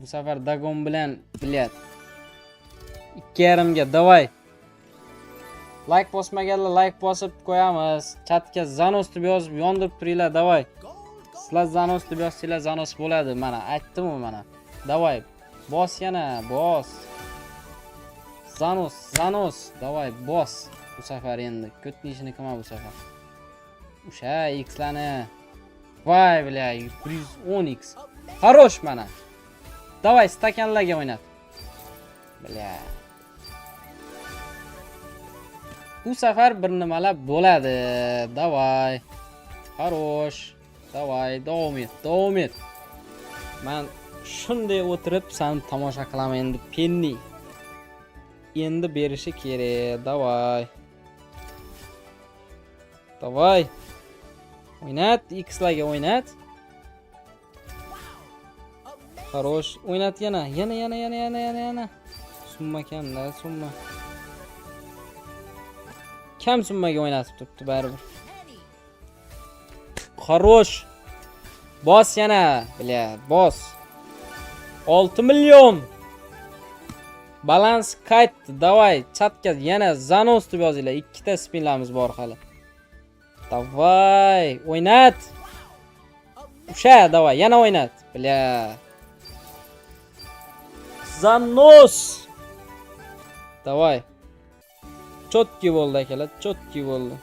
Bu sefer Dagon bilan bilyat. 2,5 ga davay. Like bosmaganlar like bosib qo'yamiz. Chatga Zanos deb yozib yondirib turinglar, davay. Sizlar Zanos deb yozsanglar Zanos bo'ladi, mana aytdim-ku mana. Davay. Bos yana, bos. Zanos, davay, bos. Bu sefer endi ko'tnishini qilma bu sefer. O'sha X'larni. Voy, bля, 110x. Хорош mana. Davay, stakanlarga o'ynat. Bля. Bu sefer bir nimalar bo'ladi. Davay. Хорош. Davay, davom et. Men shunday o'tirib seni tomosha qilaman endi penni. Endi berishi kerak. Davay. O'ynat, X'larga o'ynat. Хорош. O'ynat yana. Summa kamda, summa. Kam summaga o'ynatib turibdi baribir. Хорош. Bos yana, bля, bos. 6 million. Balans qaytdi. Davay, chatga yana Zanos deb yozinglar. Ikkita spinlarimiz bor hali. Davay, o'ynat. O'sha, davay, yana o'ynat. Bля. Zanos. Davay. Chotki bo'ldi akalar, chotki bo'ldi.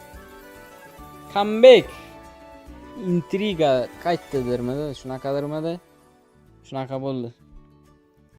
Comeback. Intriga qaytdi dermadi, shunaqadirmidi? Shunaqa bo'ldi.